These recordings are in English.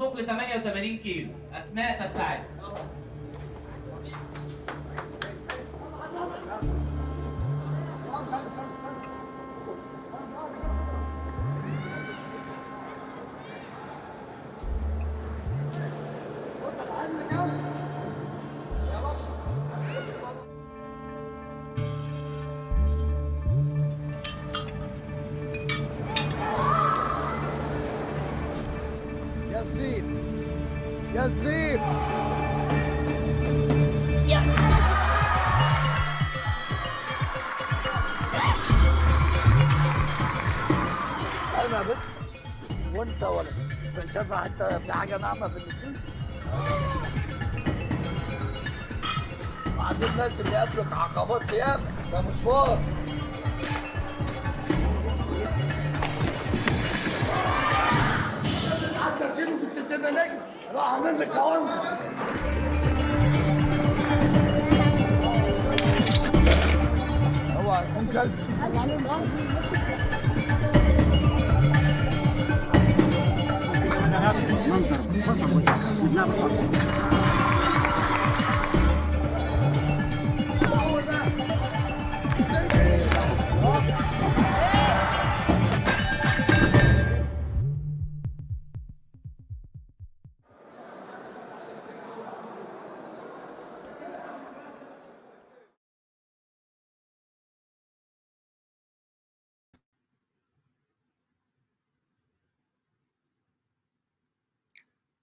ثقل 88 كيلو. أسماء تستعد. يا زبيب انا بنت وانت ولد شايف حتى في حاجه ناعمه في الاثنين. بعدين الناس اللي قابلك عقبات ياما ده مشوار. حتى كيلو كنت تبقى نجم راح منك كوانت. اوعى يكون كلب.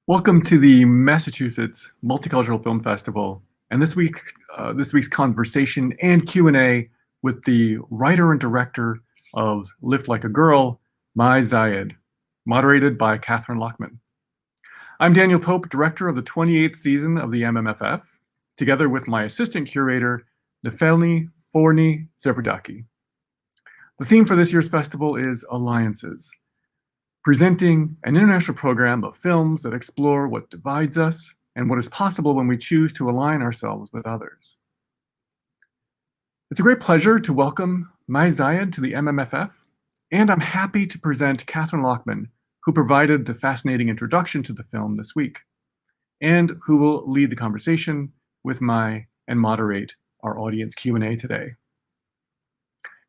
Welcome to the Massachusetts Multicultural Film Festival, and this week's conversation and Q&A with the writer and director of Lift Like a Girl, Mayye Zayed, moderated by Kathryn Lachman. I'm Daniel Pope, director of the 28th season of the MMFF, together with my assistant curator, Nefelni Forni Zerberdaki. The theme for this year's festival is Alliances, presenting an international program of films that explore what divides us and what is possible when we choose to align ourselves with others. It's a great pleasure to welcome Mayye Zayed to the MMFF, and I'm happy to present Kathryn Lachman, who provided the fascinating introduction to the film this week, and who will lead the conversation with Mayye and moderate our audience Q&A today.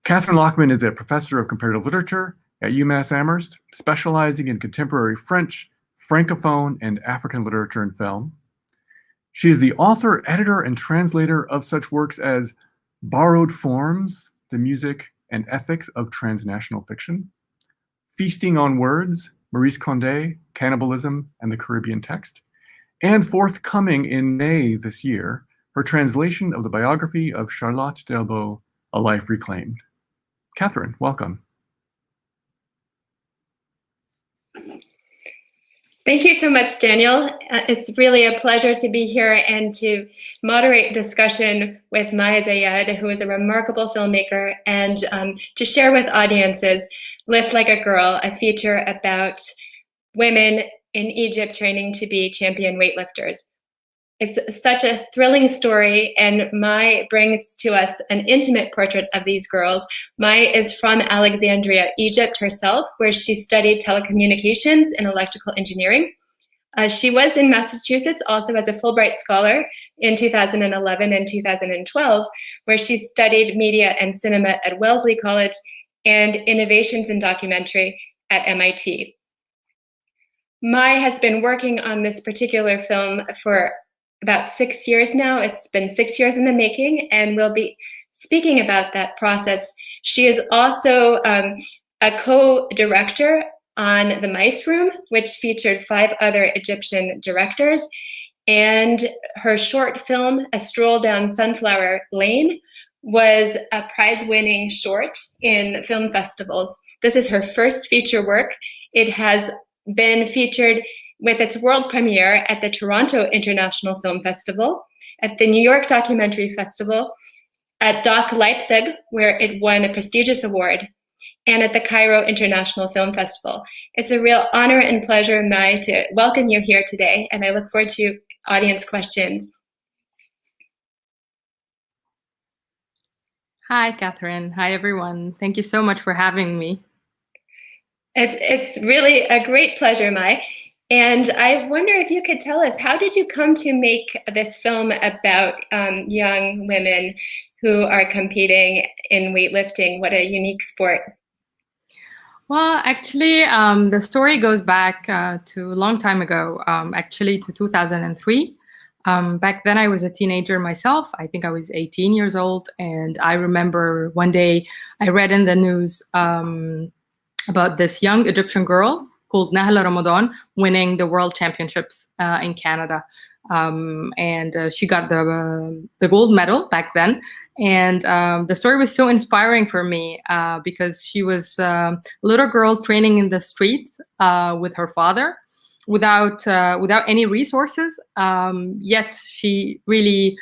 Kathryn Lachman is a professor of comparative literature at UMass Amherst, specializing in contemporary French, Francophone, and African literature and film. She is the author, editor, and translator of such works as Borrowed Forms, The Music and Ethics of Transnational Fiction, Feasting on Words, Maurice Condé, Cannibalism and the Caribbean Text, and forthcoming in May this year, her translation of the biography of Charlotte Delbo, A Life Reclaimed. Kathryn, welcome. Thank you so much, Daniel. It's really a pleasure to be here and to moderate discussion with Mayye Zayed, who is a remarkable filmmaker, and to share with audiences Lift Like a Girl, a feature about women in Egypt training to be champion weightlifters. It's such a thrilling story, and Mayye brings to us an intimate portrait of these girls. Mayye is from Alexandria, Egypt herself, where she studied telecommunications and electrical engineering. She was in Massachusetts also as a Fulbright Scholar in 2011 and 2012, where she studied media and cinema at Wellesley College and innovations in documentary at MIT. Mayye has been working on this particular film for about 6 years now. It's been 6 years in the making, and we'll be speaking about that process. She is also a co-director on The Mice Room, which featured 5 other Egyptian directors, and her short film, A Stroll Down Sunflower Lane, was a prize-winning short in film festivals. This is her first feature work. It has been featured with its world premiere at the Toronto International Film Festival, at the New York Documentary Festival, at Doc Leipzig, where it won a prestigious award, and at the Cairo International Film Festival. It's a real honor and pleasure, Mayye, to welcome you here today, and I look forward to audience questions. Hi, Kathryn. Hi, everyone. Thank you so much for having me. It's really a great pleasure, Mayye. And I wonder if you could tell us, how did you come to make this film about young women who are competing in weightlifting? What a unique sport. Well, actually, the story goes back to a long time ago, actually to 2003. Back then, I was a teenager myself. I think I was 18 years old. And I remember one day I read in the news about this young Egyptian girl called Nahla Ramadan winning the World Championships in Canada. And she got the gold medal back then. And the story was so inspiring for me because she was a little girl training in the streets with her father without any resources. Yet she really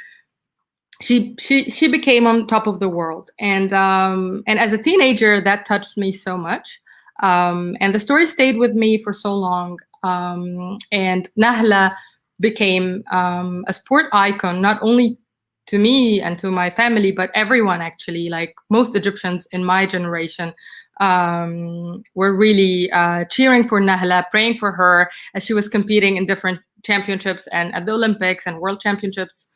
she became on top of the world. And as a teenager, that touched me so much. And the story stayed with me for so long. And Nahla became a sport icon, not only to me and to my family, but everyone actually, like most Egyptians in my generation, were really cheering for Nahla, praying for her as she was competing in different championships and at the Olympics and World Championships.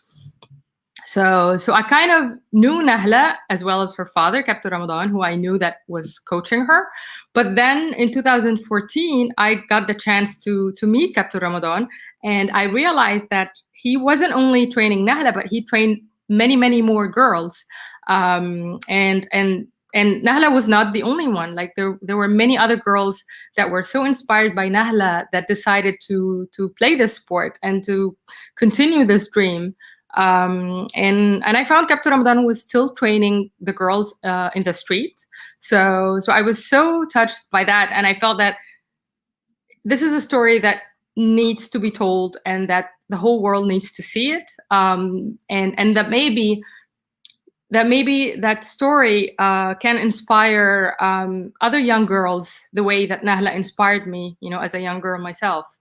So I kind of knew Nahla as well as her father, Captain Ramadan, who I knew that was coaching her. But then in 2014, I got the chance to meet Captain Ramadan, and I realized that he wasn't only training Nahla, but he trained many, many more girls. And Nahla was not the only one. Like there were many other girls that were so inspired by Nahla that decided to play this sport and to continue this dream. And I found Captain Ramadan was still training the girls in the street. So I was so touched by that, and I felt that this is a story that needs to be told, and that the whole world needs to see it. And that maybe that story can inspire other young girls the way that Nahla inspired me, as a young girl myself.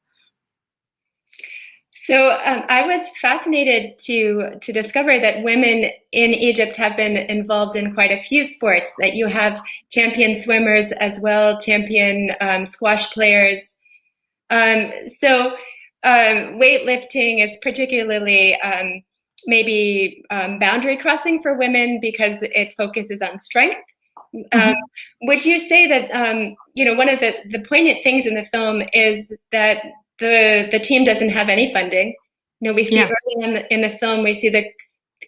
So I was fascinated to discover that women in Egypt have been involved in quite a few sports, that you have champion swimmers as well, champion squash players. So weightlifting is particularly maybe boundary crossing for women because it focuses on strength. Would you say that, one of the poignant things in the film is that the team doesn't have any funding? We see early in the film, we see the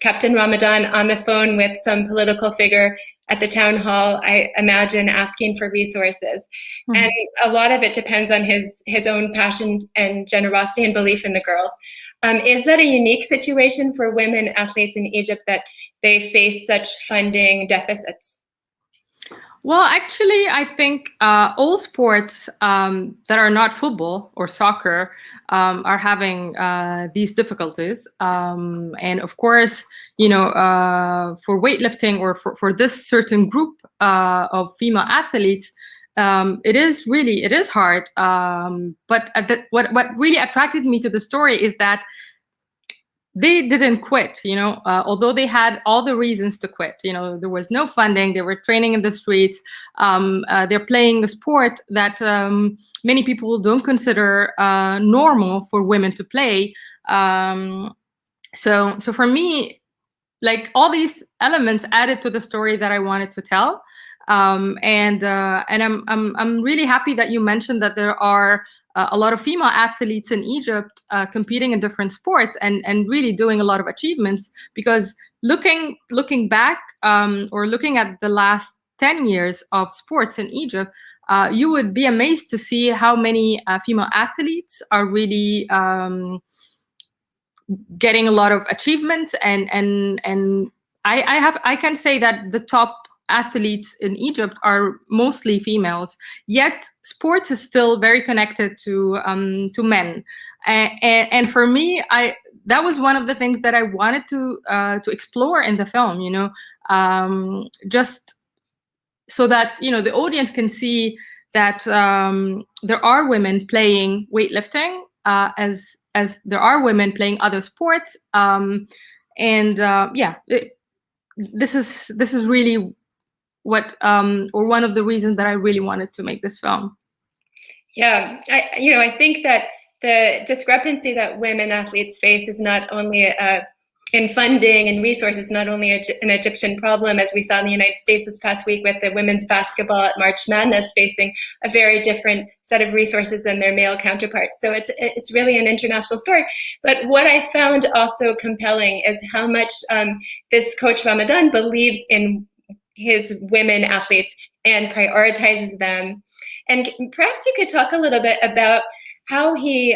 Captain Ramadan on the phone with some political figure at the town hall, I imagine, asking for resources. And a lot of it depends on his own passion and generosity and belief in the girls. Is that a unique situation for women athletes in Egypt, that they face such funding deficits? Well, actually, I think all sports that are not football or soccer are having these difficulties. And of course, for weightlifting or for this certain group of female athletes, it is hard. But what really attracted me to the story is that they didn't quit, although they had all the reasons to quit. There was no funding. They were training in the streets. They're playing a sport that many people don't consider normal for women to play. So for me, like, all these elements added to the story that I wanted to tell. And I'm really happy that you mentioned that there are a lot of female athletes in Egypt competing in different sports and really doing a lot of achievements, because looking back or looking at the last 10 years of sports in Egypt, you would be amazed to see how many female athletes are really getting a lot of achievements. And I can say that the top athletes in Egypt are mostly females, yet sports is still very connected to men. And for me, that was one of the things that I wanted to explore in the film, just so that the audience can see that there are women playing weightlifting as there are women playing other sports. This is really what or one of the reasons that I really wanted to make this film. Yeah, I think that the discrepancy that women athletes face is not only in funding and resources, not only an Egyptian problem, as we saw in the United States this past week with the women's basketball at March Madness facing a very different set of resources than their male counterparts. So it's really an international story. But what I found also compelling is how much this coach Ramadan believes in his women athletes and prioritizes them. And perhaps you could talk a little bit about how he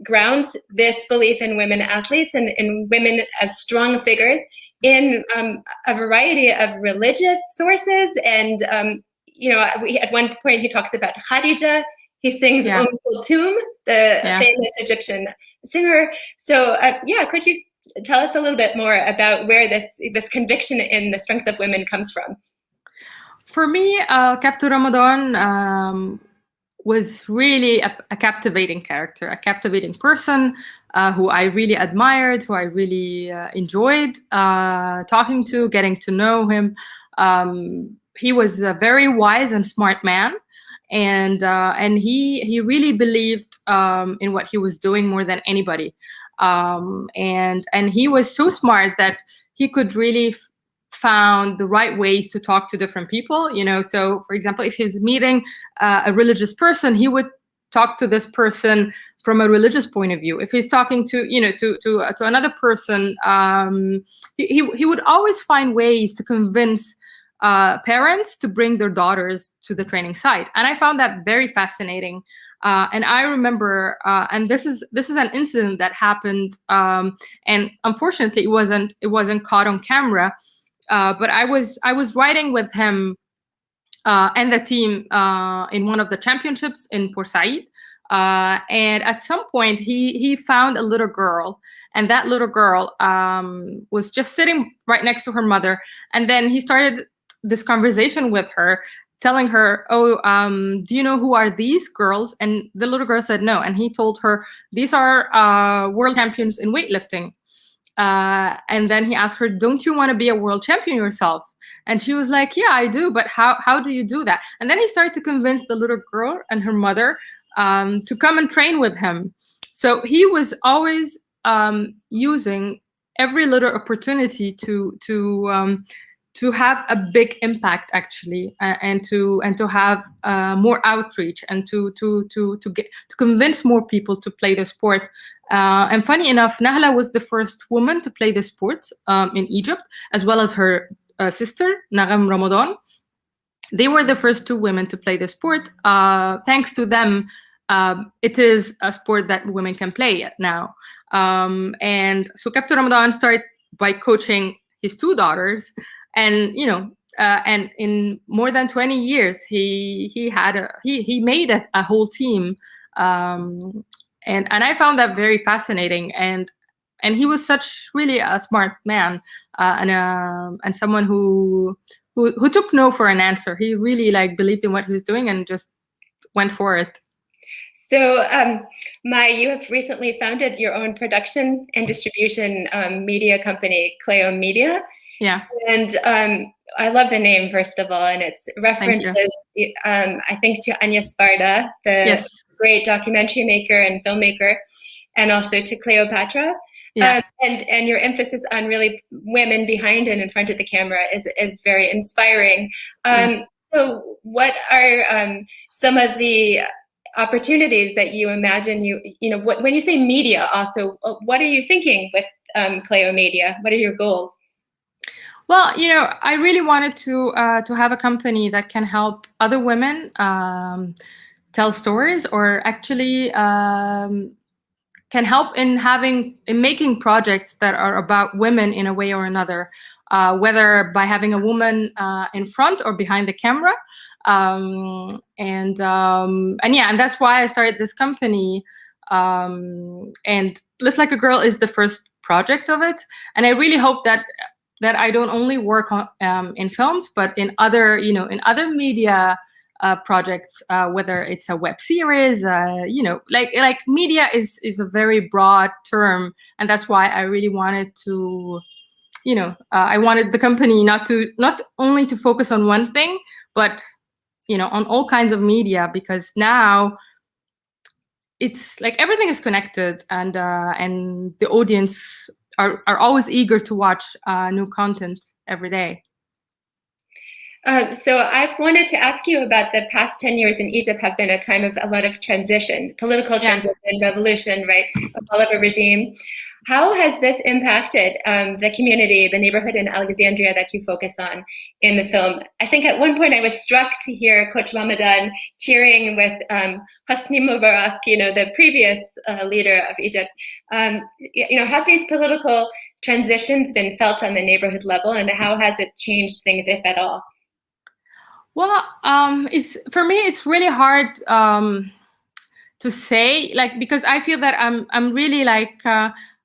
grounds this belief in women athletes and in women as strong figures in a variety of religious sources. And, at one point he talks about Khadija. He sings Kulthum, the famous Egyptian singer. So, could you tell us a little bit more about where this conviction in the strength of women comes from? For me, Captain Ramadan was really a captivating character, a captivating person who I really admired, who I really enjoyed talking to, getting to know him. He was a very wise and smart man, and he really believed in what he was doing more than anybody. And he was so smart that he could really found the right ways to talk to different people, so for example, if he's meeting a religious person, he would talk to this person from a religious point of view. If he's talking to another person, he would always find ways to convince parents to bring their daughters to the training site, and I found that very fascinating. And I remember, and this is an incident that happened, and unfortunately it wasn't caught on camera. But I was riding with him and the team in one of the championships in Port Said, and at some point he found a little girl, and that little girl was just sitting right next to her mother, and then he started this conversation with her, telling her, do you know who are these girls? And the little girl said no, and he told her, these are world champions in weightlifting. And then he asked her, don't you want to be a world champion yourself? And she was like, yeah, I do, but how do you do that? And then he started to convince the little girl and her mother to come and train with him. So he was always using every little opportunity to have a big impact, actually, and to have more outreach, and to convince more people to play the sport. And funny enough, Nahla was the first woman to play the sport in Egypt, as well as her sister, Nahla Ramadan. They were the first two women to play the sport. Thanks to them, it is a sport that women can play now. And so Captain Ramadan started by coaching his two daughters, and and in more than 20 years, he made a whole team. And I found that very fascinating, and he was such really a smart man, and someone who took no for an answer. He really believed in what he was doing and just went for it. So, Mayye, you have recently founded your own production and distribution media company, Cleo Media. Yeah. And I love the name, first of all, and it's references, I think, to Anya Sparda, the great documentary maker and filmmaker, and also to Cleopatra. Yeah. And your emphasis on really women behind and in front of the camera is very inspiring. So what are some of the opportunities that you imagine when you say media also, what are you thinking with Cleo Media? What are your goals? Well, I really wanted to have a company that can help other women tell stories, or actually can help in making projects that are about women in a way or another, whether by having a woman in front or behind the camera. And that's why I started this company. And Lift Like a Girl is the first project of it, and I really hope that I don't only work on in films, but in other in other media projects, whether it's a web series, like media is a very broad term, and that's why I really wanted to, I wanted the company not only to focus on one thing, but on all kinds of media, because now it's like everything is connected, and the audience are always eager to watch new content every day. So I wanted to ask you about the past 10 years in Egypt have been a time of a lot of transition, political transition, revolution, right, of all of a regime. How has this impacted the community, the neighborhood in Alexandria that you focus on in the film? I think at one point I was struck to hear Coach Ramadan cheering with Hosni Mubarak, the previous leader of Egypt. Have these political transitions been felt on the neighborhood level, and how has it changed things, if at all? Well, for me, it's really hard to say, like, because I feel that I'm really like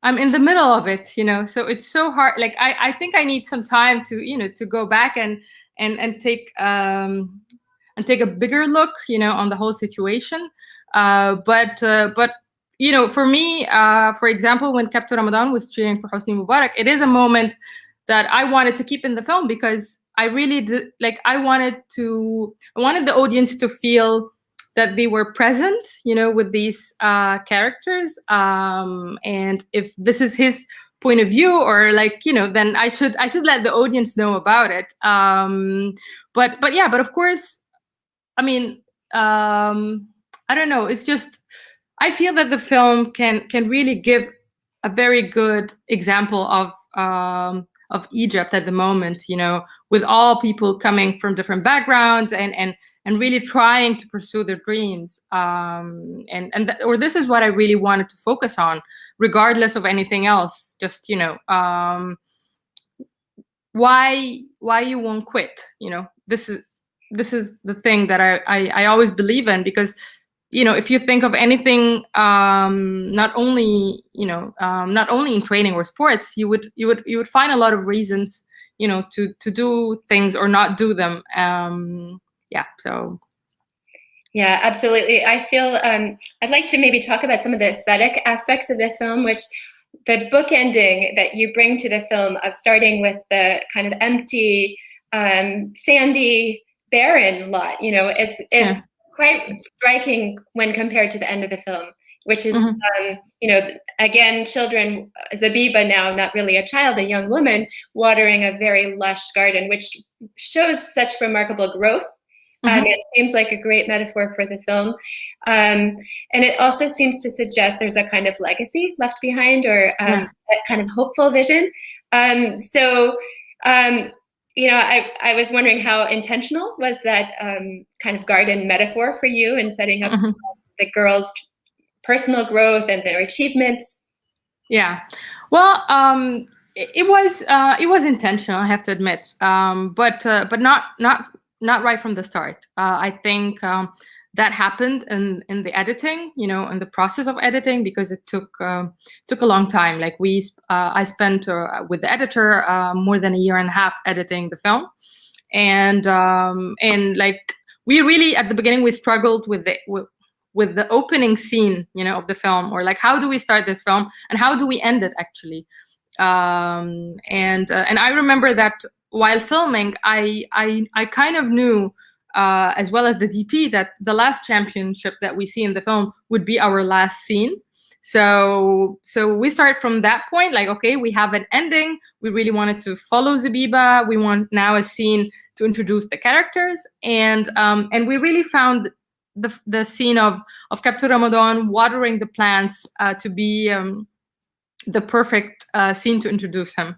I'm in the middle of it, so it's so hard. Like, I think I need some time to to go back and take a bigger look, on the whole situation. But for me, for example, when Captain Ramadan was cheering for Hosni Mubarak, it is a moment that I wanted to keep in the film, because I really did, like, I wanted the audience to feel that they were present, with these characters. And if this is his point of view, or like, then I should let the audience know about it. But of course, I mean, I don't know. It's just, I feel that the film can really give a very good example of Egypt at the moment, with all people coming from different backgrounds and really trying to pursue their dreams. Or this is what I really wanted to focus on, regardless of anything else. Just, why you won't quit. This is the thing that I always believe in, because if you think of anything, not only in training or sports, you would find a lot of reasons, to do things or not do them. So. Yeah, absolutely. I feel I'd like to maybe talk about some of the aesthetic aspects of the film, which the bookending that you bring to the film, of starting with the kind of empty, sandy, barren lot. It's quite striking when compared to the end of the film, which is, again, children, Zebiba, now not really a child, a young woman, watering a very lush garden, which shows such remarkable growth. It seems like a great metaphor for the film. And it also seems to suggest there's a kind of legacy left behind, or a kind of hopeful vision. I was wondering how intentional was that kind of garden metaphor for you in setting up the girls' personal growth and their achievements? Yeah, well, it was intentional, I have to admit, but not right from the start. I think that happened in the editing, in the process of editing, because it took a long time. Like I spent with the editor more than a year and a half editing the film, and like we really, at the beginning, we struggled with the opening scene, of the film, or like, how do we start this film and how do we end it, actually. And I remember that while filming, I kind of knew, as well as the DP, that the last championship that we see in the film would be our last scene. So we start from that point, like, okay, we have an ending. We really wanted to follow Zebiba. We want now a scene to introduce the characters, and we really found the scene of Captain Ramadan watering the plants to be the perfect scene to introduce him.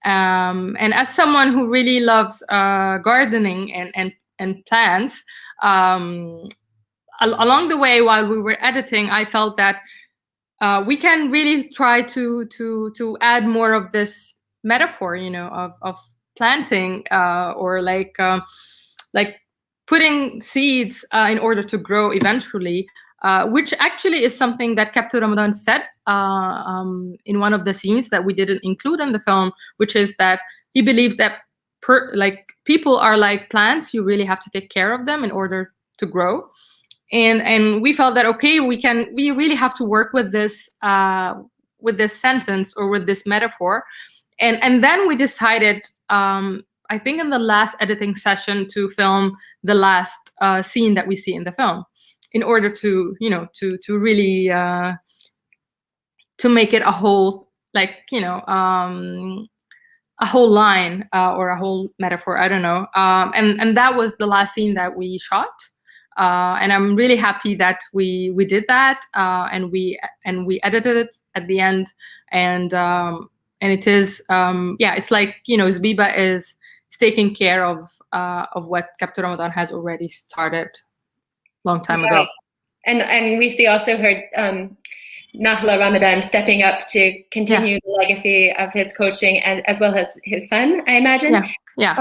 And as someone who really loves gardening and plants, along the way while we were editing, I felt that we can really try to add more of this metaphor, of planting, or like putting seeds in order to grow eventually. Which actually is something that Captain Ramadan said in one of the scenes that we didn't include in the film, which is that he believes that people are like plants. You really have to take care of them in order to grow. And we felt that, okay, we really have to work with this sentence, or with this metaphor. And then we decided, I think in the last editing session, to film the last scene that we see in the film. in order to, you know, to really to make it a whole, like, you know, a whole line or a whole metaphor, I don't know. And that was the last scene that we shot. And I'm really happy that we did that, and we edited it at the end, and it is yeah, it's like, you know, Zebiba is taking care of what Captain Ramadan has already started long time ago. And we also heard Nahla Ramadan stepping up to continue the legacy of his coaching, and as well as his son, I imagine. Yeah.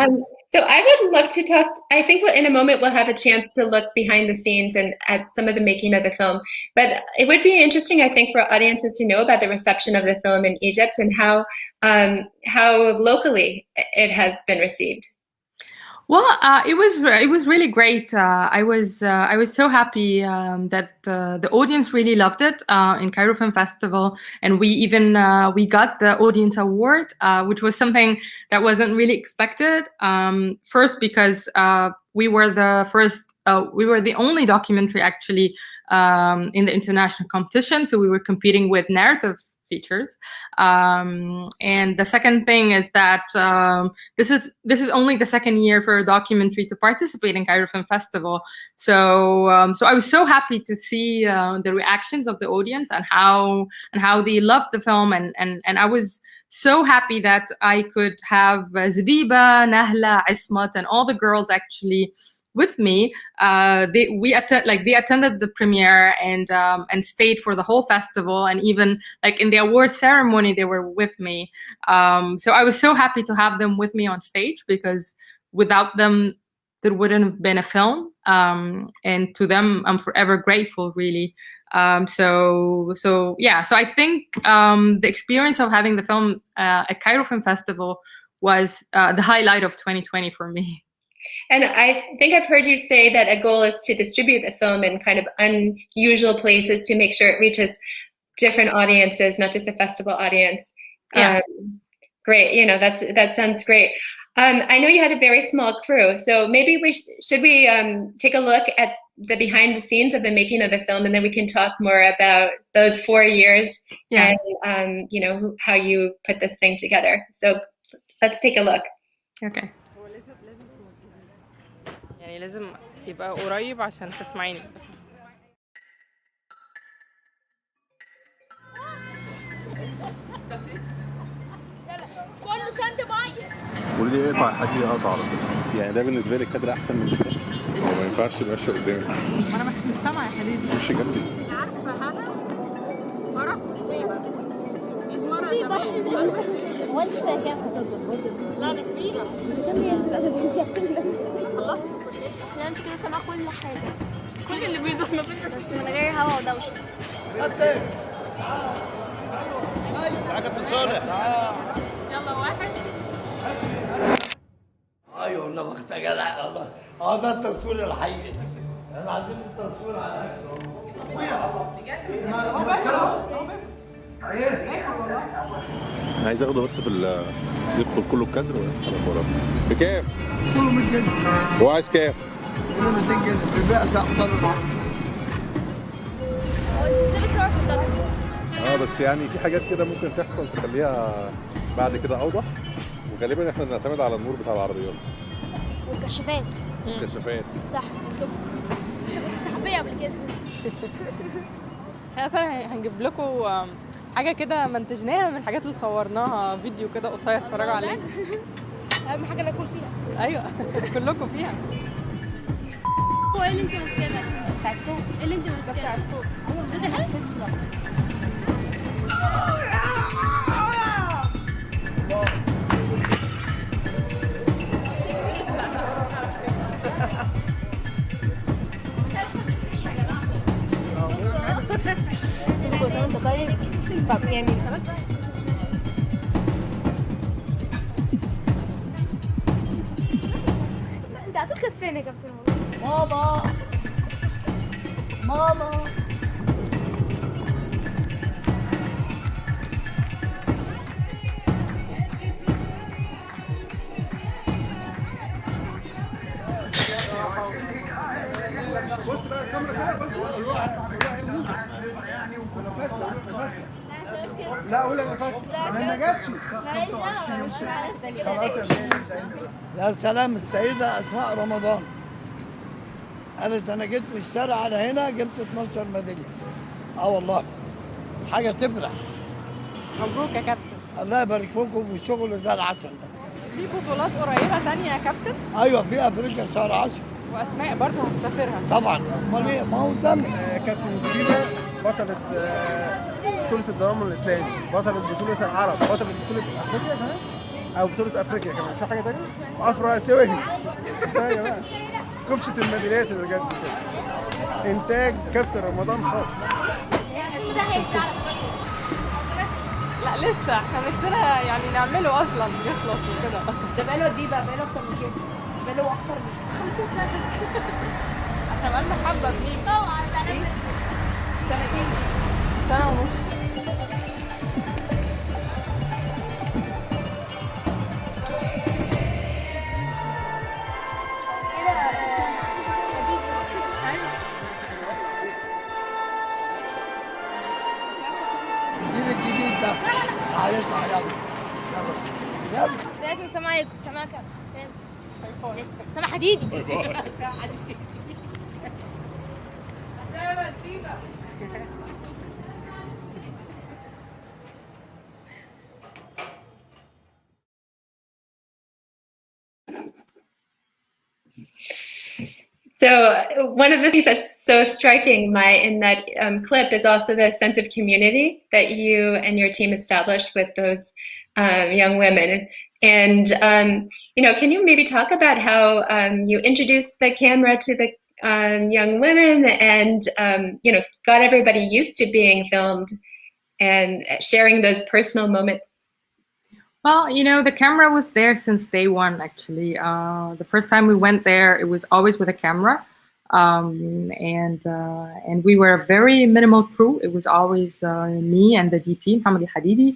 So I would love to talk, I think in a moment we'll have a chance to look behind the scenes and at some of the making of the film. But it would be interesting, I think, for audiences to know about the reception of the film in Egypt and how locally it has been received. Well, it was really great. I was so happy that the audience really loved it in Cairo Film Festival, and we even we got the audience award, which was something that wasn't really expected. First, because we were the only documentary actually in the international competition, so we were competing with narrative features, and the second thing is that this is only the second year for a documentary to participate in Cairo Film Festival. So so I was so happy to see the reactions of the audience and how they loved the film, and I was so happy that I could have Zebiba, Nahla, Ismat, and all the girls actually with me. They attended the premiere and stayed for the whole festival, and even like in the award ceremony they were with me. So I was so happy to have them with me on stage, because without them there wouldn't have been a film, and to them I'm forever grateful, really. So I think the experience of having the film at Cairo Film Festival was the highlight of 2020 for me. And I think I've heard you say that a goal is to distribute the film in kind of unusual places to make sure it reaches different audiences, not just a festival audience. Yeah. Great. You know, that sounds great. I know you had a very small crew, so maybe should we take a look at the behind the scenes of the making of the film, and then we can talk more about those 4 years and you know, how you put this thing together. So let's take a look. Okay. يعني لازم يبقى قريب عشان تسمعيني. كله سند ميه. قولي لي اقطع حكي اقطع على طول. يعني ده بالنسبه لي الكادر احسن من كده. هو ما ينفعش يبقى قدامي. انا مش سامعه يا حبيبي. مش جنبي. عارفه هنا فرحت زيبه. المره وانت كام لا انا كبيره. خلصت الكليه. مش كده سامعه كل حاجه. كل اللي بيدور ما بيننا بس من غير هوا ودوشه. حاجه بتصالح. يلا واحد. ايوه والله وقت يا جدع والله. ده التصوير الحقيقي. احنا عايزين التصوير على عايز اخده بس في يدخل كله الكادر ويدخل وراه. بكام؟ كله 100 جنيه. هو عايز كام؟ كله 200 جنيه. بيبيع ساعتين. بس يعني في حاجات كده ممكن تحصل تخليها بعد كده اوضح، وغالبا احنا بنعتمد على النور بتاع العربيات والكشافات. الكشافات صح. كنت صحفيه قبل كده. احنا اصلا هنجيب لكم حاجه كده منتجناها من الحاجات اللي صورناها، فيديو كده قصير اتفرجوا عليه. اهم حاجه ناكل فيها. ايوه كلكم فيها. هو ايه اللي انت ماسكاه ده؟ بتاع الصوت. ايه اللي انت ماسكاه؟ بتاع الصوت. ده حلو. طب يعني خلاص. انت على طول كسفان يا كابتن ماما. ماما بص بقى لا قول انا فاشل ما جاتش خلاص يا باشا. يا سلام، السيدة أسماء رمضان قالت أنا جيت في الشارع على هنا جبت 12 ميدالية. والله حاجة تفرح. مبروك يا كابتن. الله يبارك لكم والشغل زي العسل ده. في بطولات قريبة تانية يا كابتن؟ أيوه في أفريقيا شهر 10. وأسماء برضه هتسافرها؟ طبعا، أمال إيه؟ ما هو قدامك. كابتن زبيبة بطلة بطولة التضامن الإسلامي، بطلة بطولة العرب، بطلة بطولة أفريقيا كمان أو بطولة أفريقيا كمان، في حاجة تانية؟ وأفرو آسيوي. كفاية يا جماعة. كبشة الميداليات اللي بجد كده. إنتاج كابتن رمضان خالص. لا لسه احنا نفسنا يعني نعمله اصلا يخلص وكده. ده بقاله قد ايه بقى؟ بقاله اكتر من كده؟ بقاله اكتر من 50 سنه. احنا بقالنا حبه سنين. سنتين. سنه ونص. الجيل الجديد ده تعالى اسمع يلا يلا. ده اسمه السلام عليكم. سلام عليكم. سلام. سلام حديدي. So one of the things that's so striking, in that clip is also the sense of community that you and your team established with those young women. And, can you maybe talk about how you introduced the camera to the young women and, got everybody used to being filmed and sharing those personal moments? Well, the camera was there since day one, actually. The first time we went there, it was always with a camera. And we were a very minimal crew. It was always me and the DP, Mohamed Hadidi.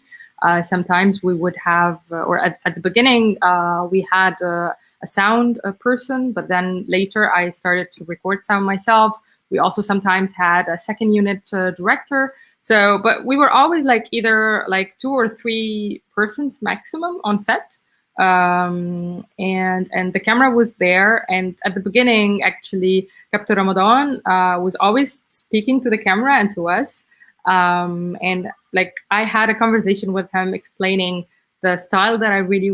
Sometimes we would have, or at the beginning, we had a sound person, but then later I started to record sound myself. We also sometimes had a second unit director. So, but we were always either 2 or 3 persons maximum on set. And the camera was there. And at the beginning, actually, Captain Ramadan was always speaking to the camera and to us. And I had a conversation with him explaining the style that I really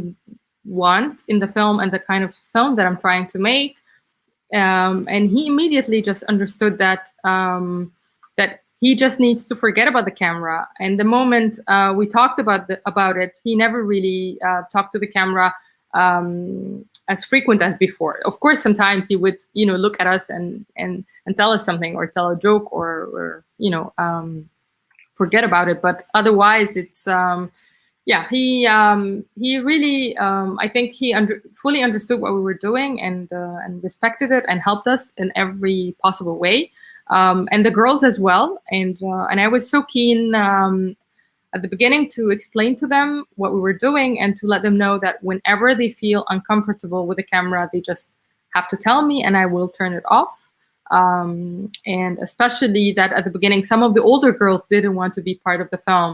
want in the film and the kind of film that I'm trying to make. And he immediately just understood that that he just needs to forget about the camera. And the moment we talked about it, he never really talked to the camera as frequent as before. Of course, sometimes he would, look at us and tell us something or tell a joke or forget about it. But otherwise, it's he really I think he fully understood what we were doing and respected it and helped us in every possible way. And the girls as well. And I was so keen at the beginning to explain to them what we were doing and to let them know that whenever they feel uncomfortable with the camera, they just have to tell me and I will turn it off. And especially that at the beginning, some of the older girls didn't want to be part of the film.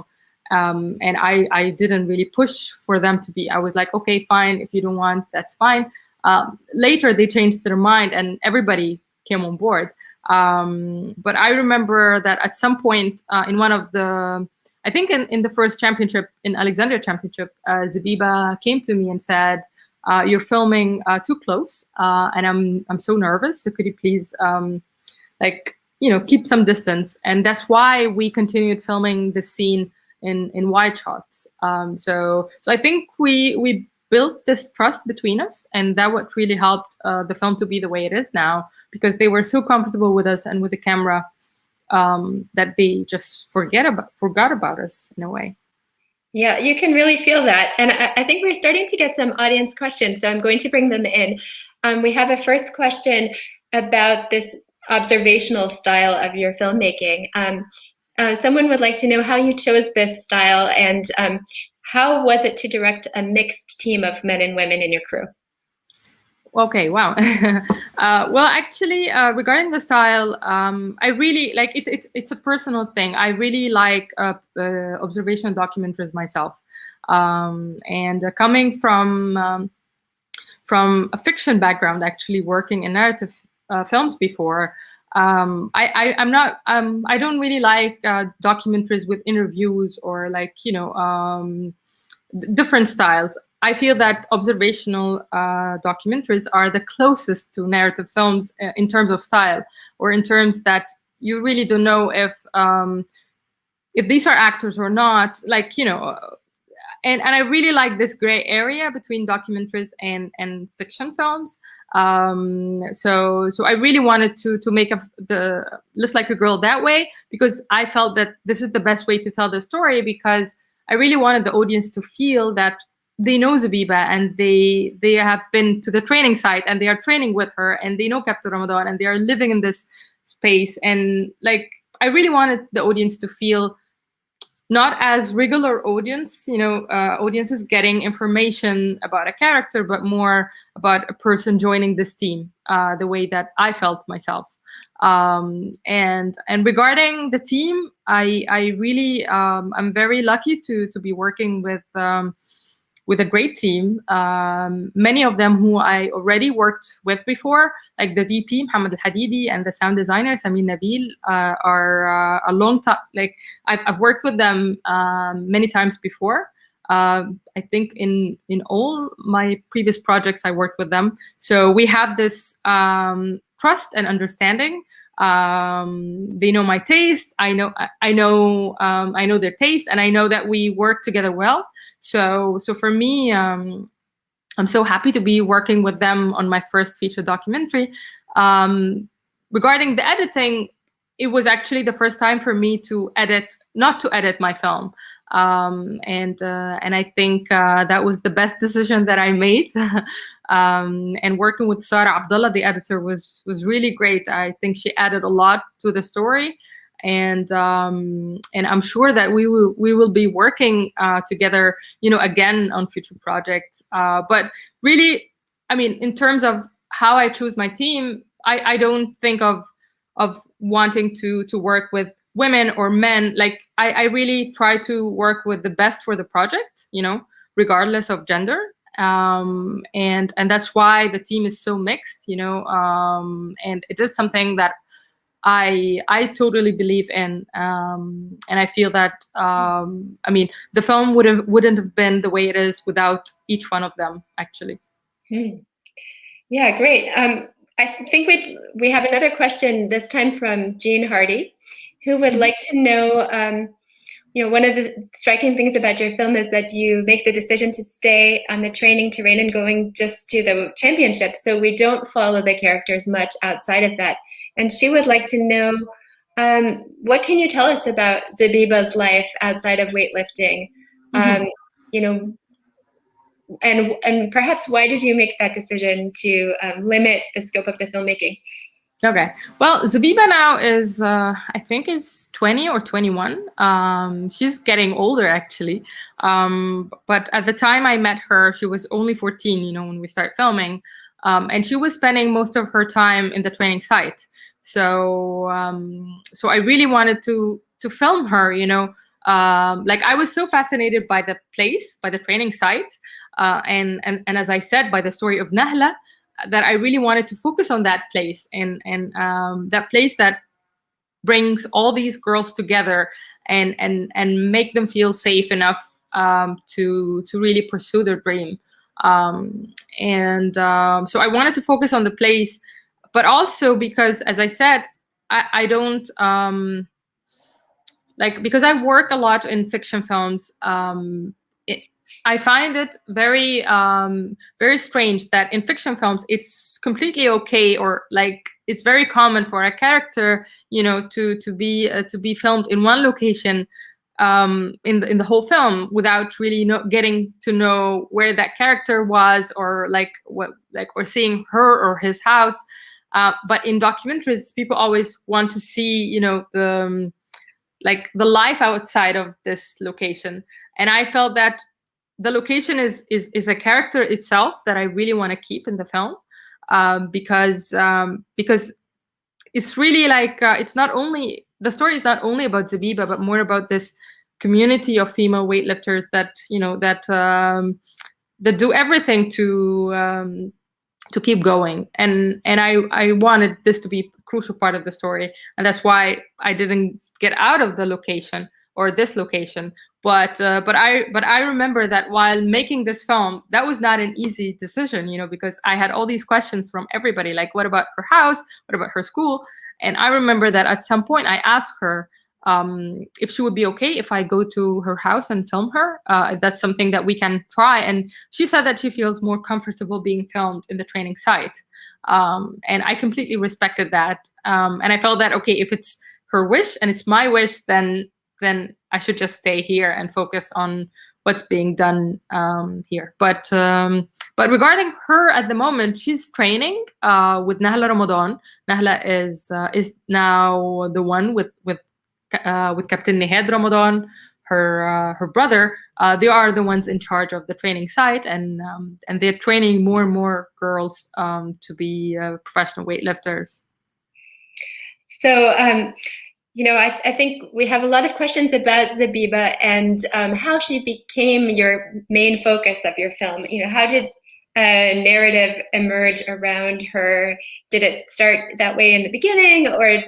And I didn't really push for them to be. I was like, okay, fine. If you don't want, that's fine. Later, they changed their mind and everybody came on board. But I remember that at some point in one of the, I think in the first championship, in Alexandria championship, Zebiba came to me and said, you're filming too close and I'm so nervous. So could you please keep some distance? And that's why we continued filming the scene in wide shots. So I think we built this trust between us, and that what really helped the film to be the way it is now, because they were so comfortable with us and with the camera that they just forgot about us in a way. Yeah, you can really feel that. And I think we're starting to get some audience questions, so I'm going to bring them in. We have a first question about this observational style of your filmmaking. Someone would like to know how you chose this style and how was it to direct a mixed team of men and women in your crew? Okay, wow. Well, actually, regarding the style, I really like it. It's a personal thing. I really like observational documentaries myself, and coming from a fiction background, actually working in narrative films before. I'm not. I don't really like documentaries with interviews or like different styles. I feel that observational documentaries are the closest to narrative films in terms of style, or in terms that you really don't know if these are actors or not. Like and I really like this gray area between documentaries and fiction films. So I really wanted to make the Lift Like a Girl that way, because I felt that this is the best way to tell the story, because I really wanted the audience to feel that they know Zebiba, and they have been to the training site and they are training with her, and they know Captain Ramadan, and they are living in this space. And like, I really wanted the audience to feel not as regular audience, audiences getting information about a character, but more about a person joining this team, the way that I felt myself. And regarding the team, I really I'm very lucky to be working with a great team. Many of them who I already worked with before, like the DP Mohammed Al Hadidi and the sound designer Samin Nabil, are a long time. Like I've worked with them many times before. I think in all my previous projects I worked with them. So we have this trust and understanding. They know my taste. I know their taste, and I know that we work together well. So for me, I'm so happy to be working with them on my first feature documentary. Regarding the editing, it was actually the first time for me not to edit my film. And I think that was the best decision that I made. And working with Sarah Abdullah, the editor, was really great. I think she added a lot to the story, and I'm sure that we will be working together, again on future projects. But really, I mean, in terms of how I choose my team, I don't think of wanting to work with women or men. Like I really try to work with the best for the project, regardless of gender. And that's why the team is so mixed, and it is something that I totally believe in. And I feel that, I mean, the film wouldn't have been the way it is without each one of them, actually. Yeah, great. I think we have another question, this time from Jean Hardy, who would like to know, one of the striking things about your film is that you make the decision to stay on the training terrain and going just to the championships. So we don't follow the characters much outside of that. And she would like to know, what can you tell us about Zebiba's life outside of weightlifting? And perhaps why did you make that decision to limit the scope of the filmmaking? Okay. Well, Zebiba now is, I think, is 20 or 21. She's getting older, actually. But at the time I met her, she was only 14, when we start filming. And she was spending most of her time in the training site. So I really wanted to film her, like I was so fascinated by the place, by the training site. And as I said, by the story of Nahla, that I really wanted to focus on that place, and that place that brings all these girls together and make them feel safe enough to really pursue their dream. So I wanted to focus on the place, but also because, as I said, I don't because I work a lot in fiction films. I find it very, very strange that in fiction films, it's completely okay, or like it's very common for a character, to be filmed in one location in the whole film without really getting to know where that character was, or or seeing her or his house. But in documentaries, people always want to see, the life outside of this location, and I felt that the location is a character itself that I really want to keep in the film. because it's really like it's not only, the story is not only about Zebiba, but more about this community of female weightlifters that that do everything to keep going. And I wanted this to be a crucial part of the story, and that's why I didn't get out of the location or this location. But I remember that while making this film, that was not an easy decision, because I had all these questions from everybody, like, what about her house? What about her school? And I remember that at some point I asked her if she would be okay if I go to her house and film her, if that's something that we can try. And she said that she feels more comfortable being filmed in the training site. And I completely respected that. And I felt that, okay, if it's her wish and it's my wish, then I should just stay here and focus on what's being done here. But regarding her at the moment, she's training with Nahla Ramadan. Nahla is now the one with Captain Ramadan, her brother. They are the ones in charge of the training site, and they're training more and more girls to be professional weightlifters. So, I think we have a lot of questions about Zebiba and how she became your main focus of your film. How did a narrative emerge around her? Did it start that way in the beginning, or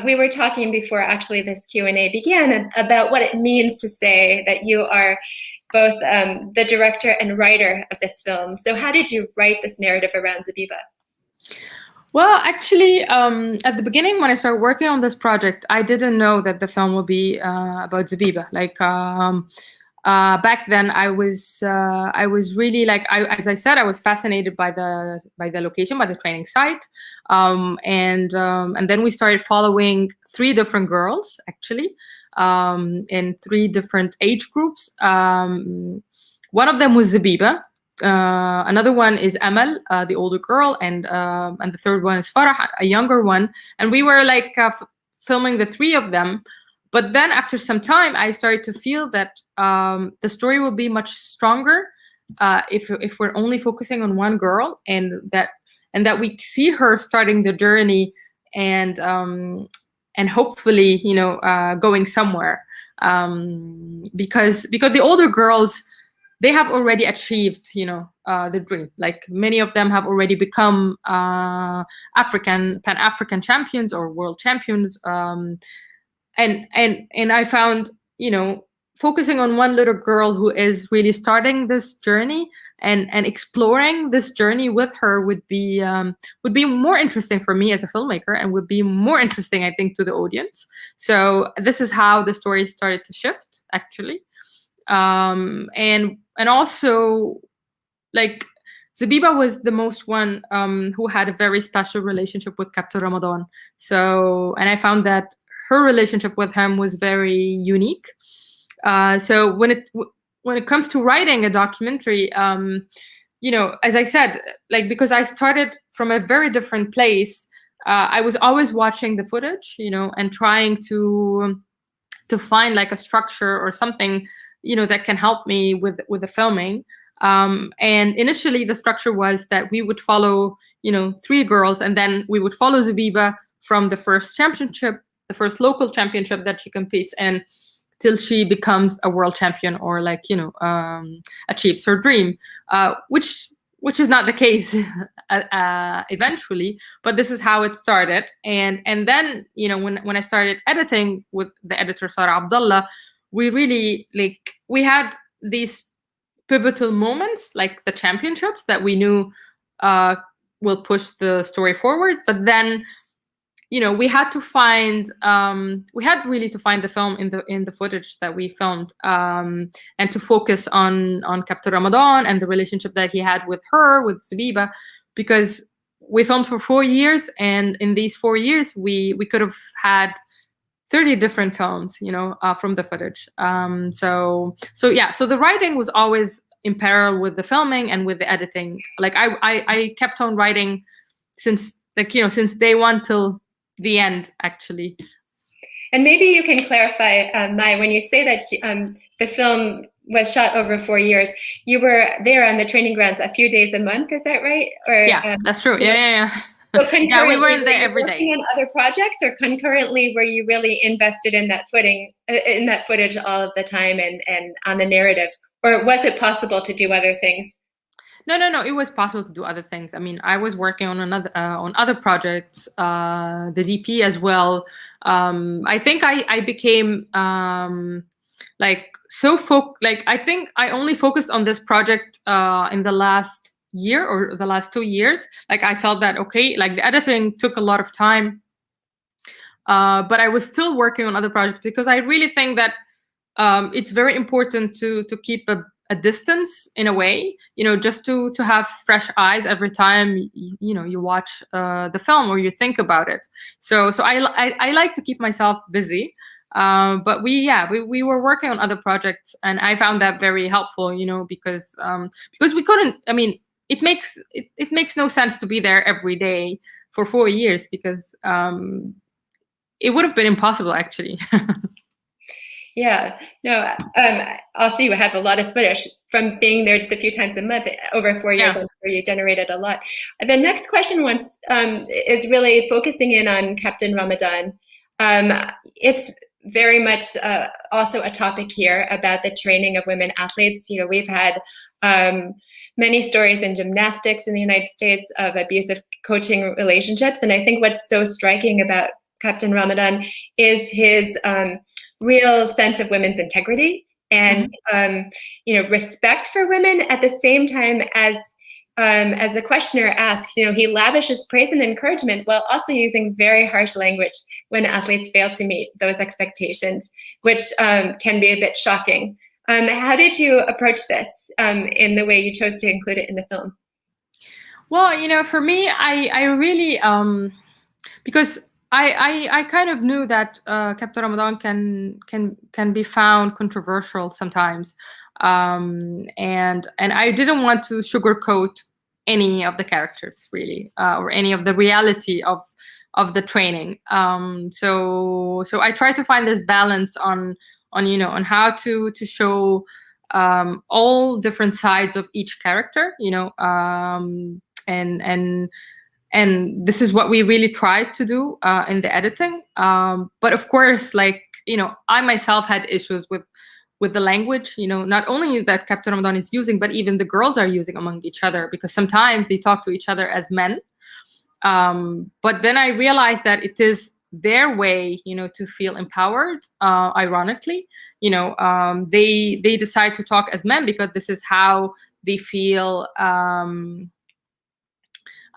we were talking before actually this Q&A began about what it means to say that you are both the director and writer of this film. So how did you write this narrative around Zebiba? Well, actually, at the beginning, when I started working on this project, I didn't know that the film would be about Zebiba. Like back then, I was really like, as I said, I was fascinated by the location, by the training site, and then we started following 3 different girls actually in 3 different age groups. One of them was Zebiba. Another one is Amal, the older girl, and the third one is Farah, a younger one. And we were like filming the 3 of them. But then after some time, I started to feel that the story will be much stronger if we're only focusing on one girl, and that we see her starting the journey and hopefully going somewhere, because the older girls, they have already achieved, the dream. Like many of them have already become Pan-African champions or world champions. And I found, focusing on one little girl who is really starting this journey and exploring this journey with her would be more interesting for me as a filmmaker, and would be more interesting, I think, to the audience. So this is how the story started to shift, actually. And also, like, Zebiba was the most one who had a very special relationship with Captain Ramadan. So, and I found that her relationship with him was very unique. So when it comes to writing a documentary, as I said, like, because I started from a very different place, I was always watching the footage, and trying to find like a structure or something, that can help me with the filming. And initially the structure was that we would follow, 3 girls, and then we would follow Zebiba from the first championship, the first local championship that she competes in, till she becomes a world champion, or like, achieves her dream, which is not the case eventually, but this is how it started. And then, when I started editing with the editor, Sarah Abdullah, we really, like, we had these pivotal moments, like the championships that we knew will push the story forward. But then, we had to find, really to find the film in the footage that we filmed, and to focus on Captain Ramadan and the relationship that he had with her, with Zebiba, because we filmed for 4 years, and in these 4 years, we could have had 30 different films, from the footage. So the writing was always in parallel with the filming and with the editing. Like I kept on writing since day one till the end, actually. And maybe you can clarify, Mayye, when you say that the film was shot over 4 years. You were there on the training grounds a few days a month, is that right? Or Yeah, that's true. Yeah. So yeah, we weren't there every working day. on other projects, or concurrently were you really invested in that footage all of the time and on the narrative, or was it possible to do other things? No. It was possible to do other things. I mean, I was working on on other projects, the DP as well. I think I became like I think I only focused on this project in the last year or the last 2 years. Like I felt that okay, like the editing took a lot of time, but I was still working on other projects because I really think that it's very important to keep a distance in a way, just to have fresh eyes every time you watch the film or you think about it. So I like to keep myself busy. But we were working on other projects, and I found that very helpful, because we couldn't. I mean, it makes no sense to be there every day for 4 years because it would have been impossible actually. Yeah, no. Also, you have a lot of footage from being there just a few times a month over 4 years. Yeah. I'm sure you generated a lot. The next question is really focusing in on Captain Ramadan. It's very much also a topic here about the training of women athletes. We've had many stories in gymnastics in the United States of abusive coaching relationships, and I think what's so striking about Captain Ramadan is his real sense of women's integrity and respect for women, at the same time as the questioner asked, he lavishes praise and encouragement while also using very harsh language when athletes fail to meet those expectations, which can be a bit shocking. How did you approach this in the way you chose to include it in the film? Well, for me, I really because I kind of knew that Captain Ramadan can be found controversial sometimes, and I didn't want to sugarcoat any of the characters really, or any of the reality of the training. So I tried to find this balance on how to show all different sides of each character, and this is what we really tried to do in the editing. But of course, I myself had issues with the language, not only that Captain Ramadan is using, but even the girls are using among each other, because sometimes they talk to each other as men. But then I realized that it is their way, to feel empowered. Ironically, they decide to talk as men because this is how they feel.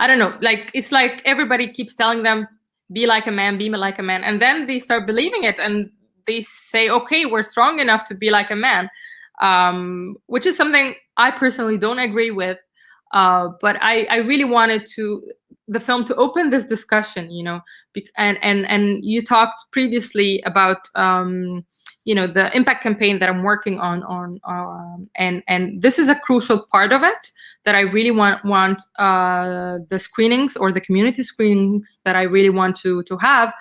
I don't know, it's like everybody keeps telling them, be like a man, be like a man. And then they start believing it and they say, okay, we're strong enough to be like a man, which is something I personally don't agree with. But I really wanted the film to open this discussion, and you talked previously about, the impact campaign that I'm working on, and this is a crucial part of it that I really want the screenings or the community screenings that I really want to have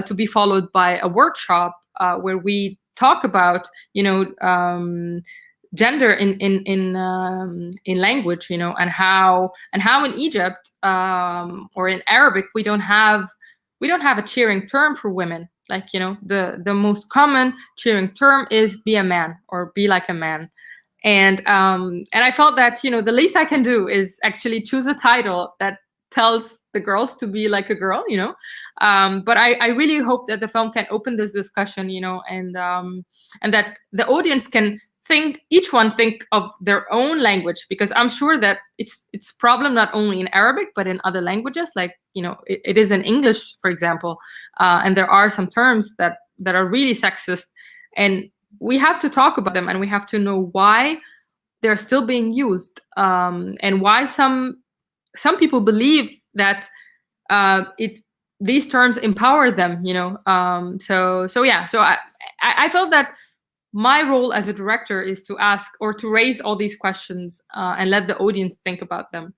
to be followed by a workshop where we talk about, gender in language, and how in Egypt or in Arabic we don't have a cheering term for women. The most common cheering term is be a man or be like a man. And I felt that, the least I can do is actually choose a title that tells the girls to be like a girl, but I really hope that the film can open this discussion, and that the audience can each one think of their own language, because I'm sure that it's a problem not only in Arabic but in other languages, it is in English, for example, and there are some terms that are really sexist, and we have to talk about them, and we have to know why they're still being used, and why some people believe that these terms empower them, so I felt that my role as a director is to ask or to raise all these questions and let the audience think about them.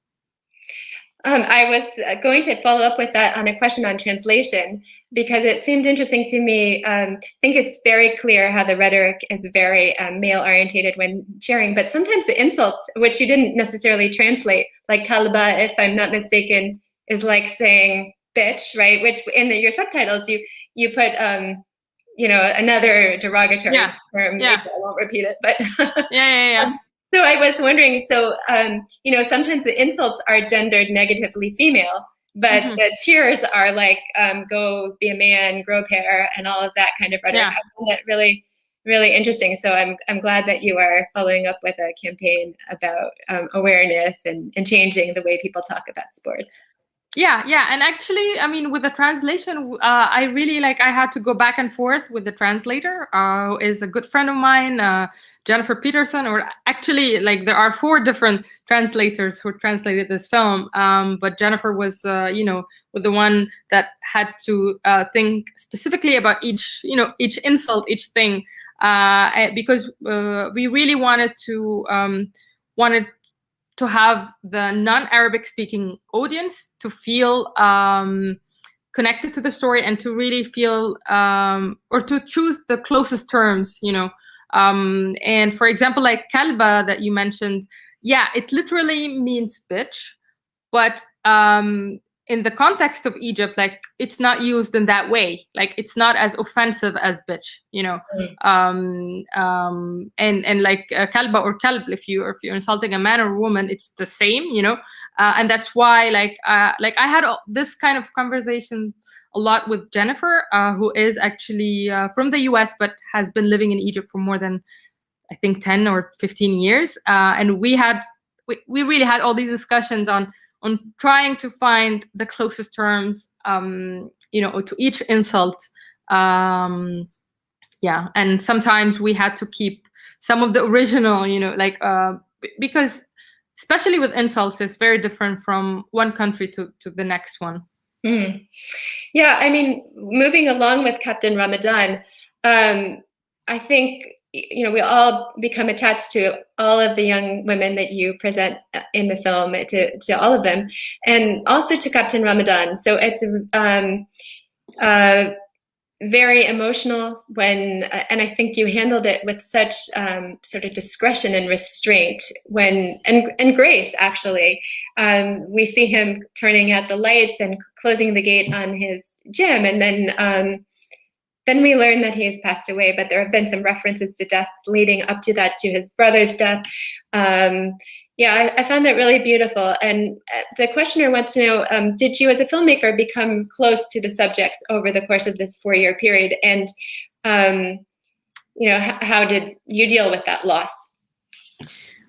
I was going to follow up with that on a question on translation, because it seemed interesting to me. I think it's very clear how the rhetoric is very male-orientated when cheering, but sometimes the insults, which you didn't necessarily translate, like kalba, if I'm not mistaken, is like saying bitch, right? Which in your subtitles, you put, you know, another derogatory term. Maybe I won't repeat it, but so I was wondering, so, you know, sometimes the insults are gendered negatively female, but the cheers are like, go be a man, grow a pair, and all of that kind of rhetoric. I found that really, really interesting. So I'm glad that you are following up with a campaign about awareness and changing the way people talk about sports. Yeah, and actually, I mean, with the translation, I really I had to go back and forth with the translator, who is a good friend of mine, Jennifer Peterson, or actually, there are 4 different translators who translated this film, but Jennifer was, you know, the one that had to think specifically about each insult, each thing, because we really wanted to have the non-Arabic speaking audience to feel connected to the story and to really feel or to choose the closest terms, you know. And for example, like kalba that you mentioned, yeah, it literally means bitch, but in the context of Egypt, it's not used in that way. It's not as offensive as bitch, you know. And kalba or kalb, if you're insulting a man or a woman, it's the same, you know. And that's why I had this kind of conversation a lot with Jennifer, who is actually from the US but has been living in Egypt for more than, I think, 10 or 15 years. And we really had all these discussions on trying to find the closest terms, you know, to each insult. Yeah, and sometimes we had to keep some of the original, you know, because especially with insults, it's very different from one country to the next one. Yeah, I mean, moving along with Captain Ramadan, I think, you know, we all become attached to all of the young women that you present in the film, to all of them, and also to Captain Ramadan. So it's very emotional and I think you handled it with such sort of discretion and restraint and grace, actually. We see him turning out the lights and closing the gate on his gym, and then we learn that he has passed away, but there have been some references to death leading up to that, to his brother's death. Yeah, I found that really beautiful. And the questioner wants to know, did you as a filmmaker become close to the subjects over the course of this 4-year period? And, you know, how did you deal with that loss?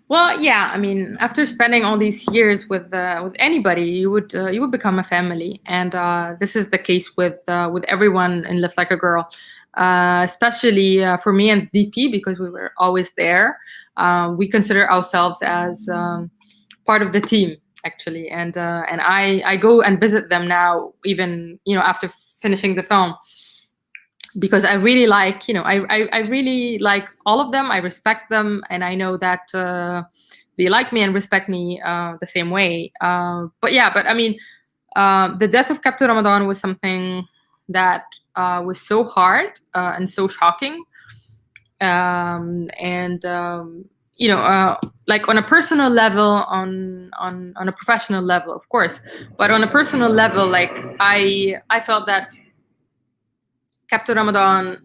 Well, yeah, I mean, after spending all these years with anybody, you would become a family, and this is the case with everyone in Lift Like a Girl, especially for me and DP, because we were always there. We consider ourselves as part of the team, actually, and I go and visit them now, even, you know, after finishing the film, because I really like, you know, I really like all of them. I respect them, and I know that they like me and respect me the same way. But I mean, the death of Captain Ramadan was something that was so hard and so shocking. You know, like on a personal level, on a professional level, of course, but on a personal level, like I felt that Captain Ramadan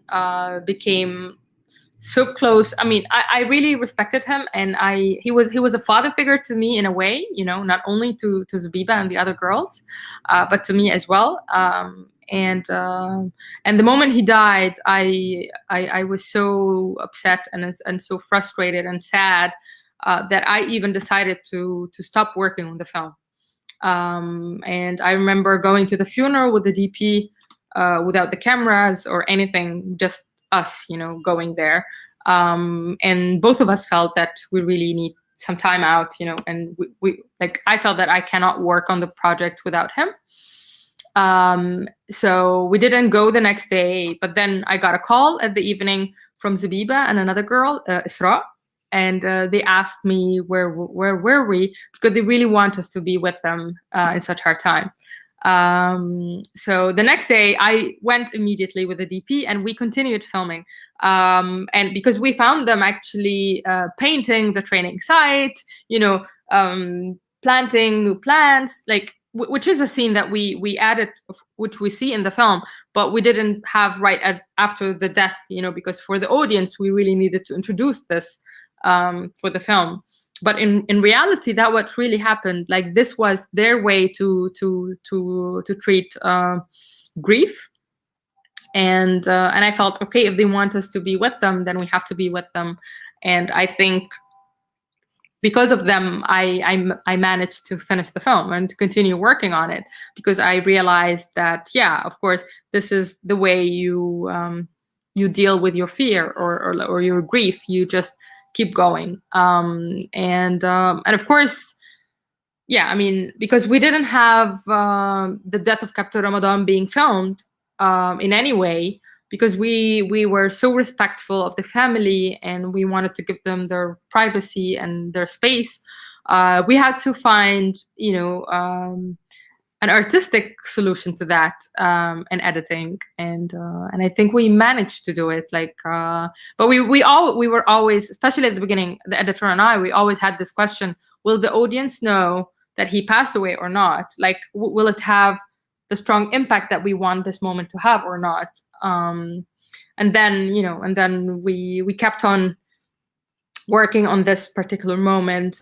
became so close. I mean, I really respected him, and he was a father figure to me in a way, you know, not only to Zebiba and the other girls, but to me as well. And the moment he died, I was so upset and so frustrated and sad that I even decided to stop working on the film. And I remember going to the funeral with the DP. Without the cameras or anything, just us, you know, going there. And both of us felt that we really need some time out, you know, and we I felt that I cannot work on the project without him. So we didn't go the next day, but then I got a call at the evening from Zebiba and another girl, Isra. and they asked me where were we, because they really want us to be with them in such hard time. So the next day I went immediately with the DP and we continued filming. And because we found them actually painting the training site, planting new plants, like which is a scene that we added, which we see in the film, but we didn't have after the death, because for the audience, we really needed to introduce this for the film. But in reality, that what really happened. Like, this was their way to treat grief, and I felt, okay, if they want us to be with them, then we have to be with them. And I think because of them, I managed to finish the film and to continue working on it, because I realized that, yeah, of course, this is the way you deal with your fear or your grief. You just keep going. And of course, yeah, I mean, because we didn't have the death of Captain Ramadan being filmed in any way, because we were so respectful of the family and we wanted to give them their privacy and their space. We had to find, an artistic solution to that in editing, and I think we managed to do it. Like, but we were always, especially at the beginning, the editor and I, we always had this question: will the audience know that he passed away or not? Like, will it have the strong impact that we want this moment to have or not? And then we kept on working on this particular moment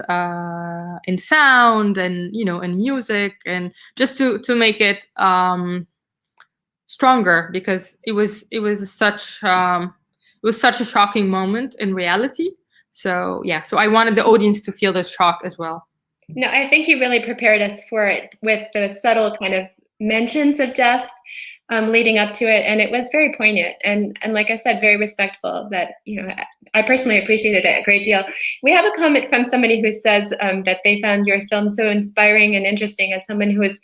in sound and in music, and just to make it stronger, because it was such a shocking moment in reality. So yeah, so I wanted the audience to feel this shock as well. No, I think you really prepared us for it with the subtle kind of mentions of death leading up to it, and it was very poignant and like I said, very respectful. That I personally appreciated it a great deal. We have a comment from somebody who says that they found your film so inspiring and interesting, as someone who has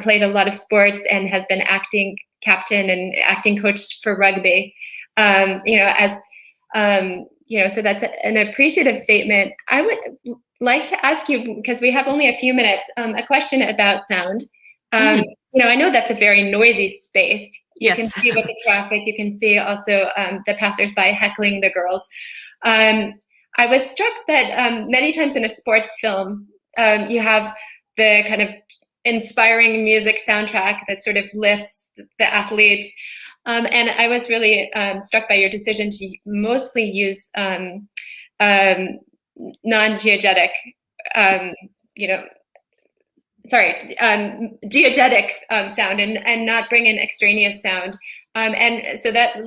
played a lot of sports and has been acting captain and acting coach for rugby. So that's an appreciative statement. I would like to ask you, because we have only a few minutes, a question about sound. I know that's a very noisy space. You can see with the traffic, you can see also the passersby heckling the girls. I was struck that many times in a sports film, you have the kind of inspiring music soundtrack that sort of lifts the athletes. And I was really struck by your decision to mostly use non-diegetic, diegetic sound and not bring in extraneous sound. And so that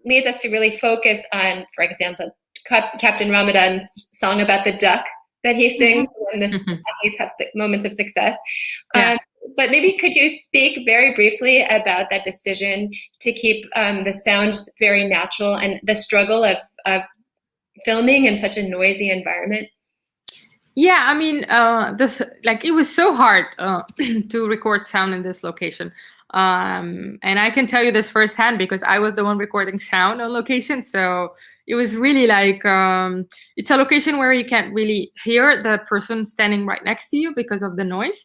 leads us to really focus on, for example, Captain Ramadan's song about the duck that he sings when the athletes have moments of success. But maybe could you speak very briefly about that decision to keep the sound very natural and the struggle of filming in such a noisy environment? Yeah, I mean, it was so hard to record sound in this location. And I can tell you this firsthand, because I was the one recording sound on location. So it was really like, it's a location where you can't really hear the person standing right next to you because of the noise.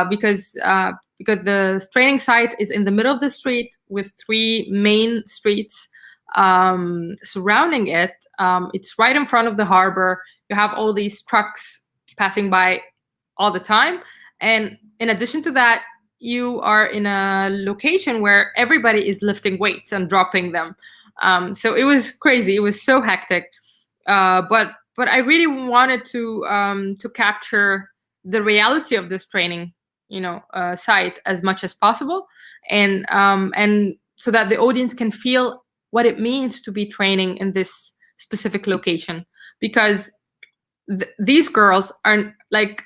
Because the training site is in the middle of the street with 3 main streets surrounding it. It's right in front of the harbor. You have all these trucks passing by all the time. And in addition to that, you are in a location where everybody is lifting weights and dropping them. So it was crazy. It was so hectic. But I really wanted to capture the reality of this training, site as much as possible. And so that the audience can feel what it means to be training in this specific location, because these girls are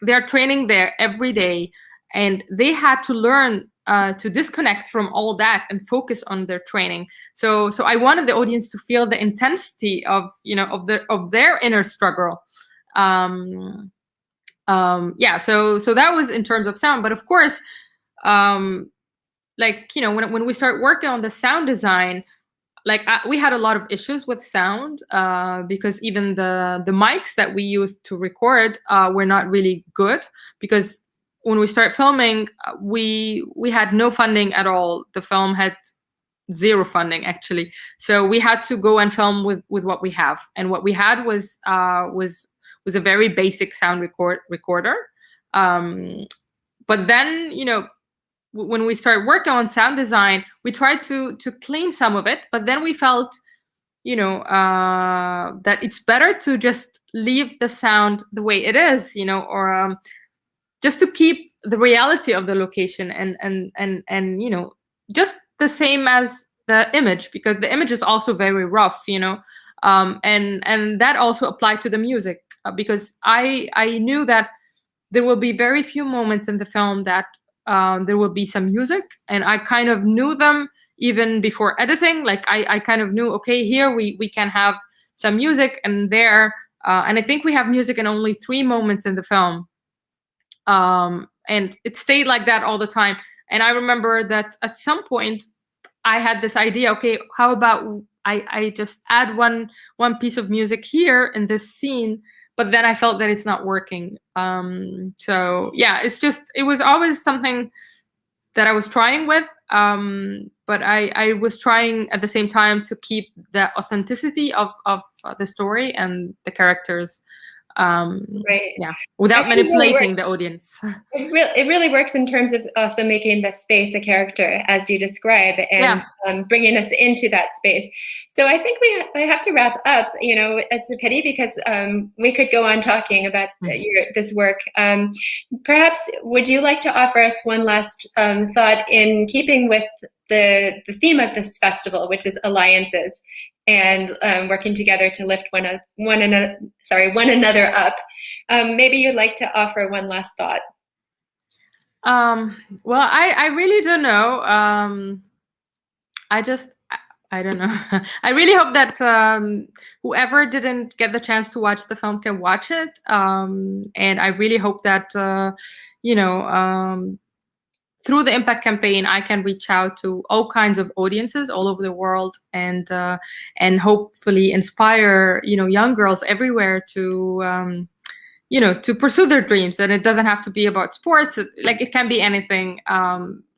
they're training there every day, and they had to learn to disconnect from all that and focus on their training. So I wanted the audience to feel the intensity of their inner struggle. So that was in terms of sound. But of course, when we start working on the sound design, we had a lot of issues with sound because even the mics that we used to record were not really good, because when we start filming, we had no funding at all. The film had zero funding, actually. So we had to go and film with what we have. And what we had was a very basic sound recorder. But then, you know, when we started working on sound design, we tried to clean some of it, but then we felt, you know, that it's better to just leave the sound the way it is, you know, or just to keep the reality of the location and you know, just the same as the image, because the image is also very rough, you know, and that also applied to the music, because I knew that there will be very few moments in the film that there will be some music, and I kind of knew them even before editing. Like I kind of knew, okay, here we can have some music, and there, and I think we have music in only 3 moments in the film, and it stayed like that all the time. And I remember that at some point I had this idea, okay, how about I just add one piece of music here in this scene, but then I felt that it's not working. So yeah, it was always something that I was trying with, but I was trying at the same time to keep the authenticity of the story and the characters. Right. Yeah, without manipulating the audience. It really works in terms of also making the space a character, as you describe, and bringing us into that space. So I think we have to wrap up. You know, it's a pity because we could go on talking about this work. Perhaps would you like to offer us one last thought in keeping with the theme of this festival, which is alliances and working together to lift one another up? Maybe you'd like to offer one last thought. Well, I really don't know. I don't know. I really hope that whoever didn't get the chance to watch the film can watch it. And I really hope that, you know, through the Impact campaign, I can reach out to all kinds of audiences all over the world, and hopefully inspire, you know, young girls everywhere to, you know, to pursue their dreams. And it doesn't have to be about sports. Like, it can be anything,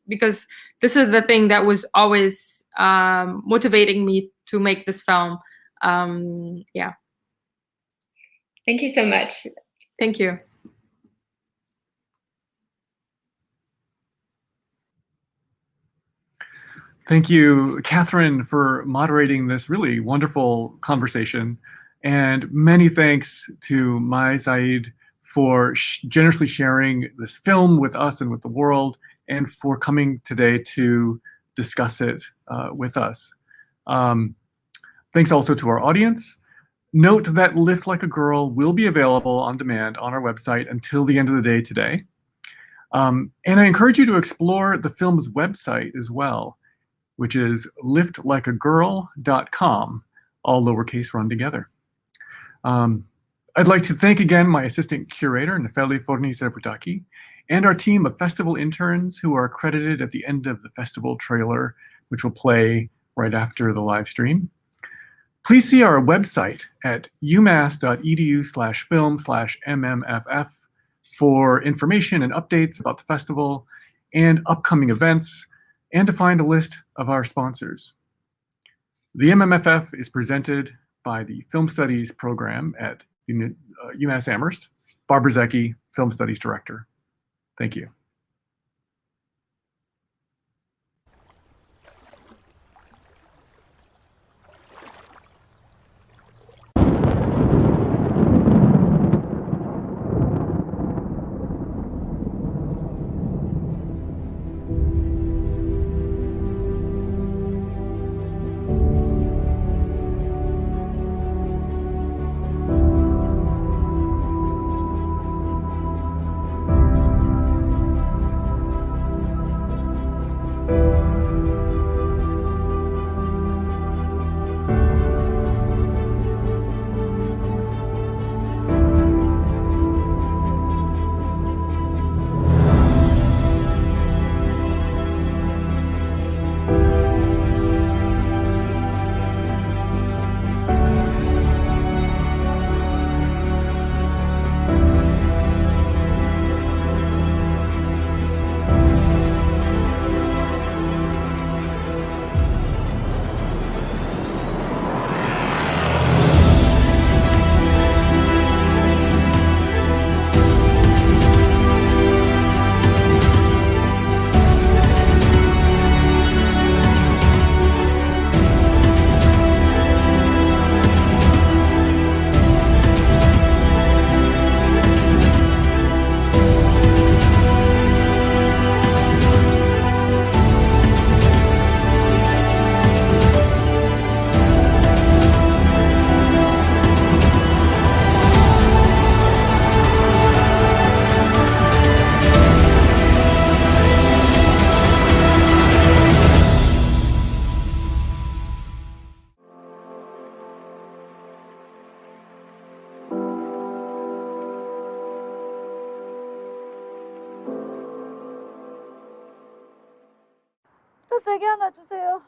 because this is the thing that was always motivating me to make this film. Yeah. Thank you so much. Thank you. Thank you, Kathryn, for moderating this really wonderful conversation. And many thanks to Mayye Zayed for generously sharing this film with us and with the world, and for coming today to discuss it with us. Thanks also to our audience. Note that Lift Like a Girl will be available on demand on our website until the end of the day today. And I encourage you to explore the film's website as well, which is liftlikeagirl.com, all lowercase run together. I'd like to thank again my assistant curator, Nefeli Forni-Zerbutaki, and our team of festival interns who are credited at the end of the festival trailer, which will play right after the live stream. Please see our website at umass.edu/film/MMFF for information and updates about the festival and upcoming events, and to find a list of our sponsors. The MMFF is presented by the Film Studies program at UMass Amherst. Barbara Zecki, Film Studies Director. Thank you. 세게 하나 주세요.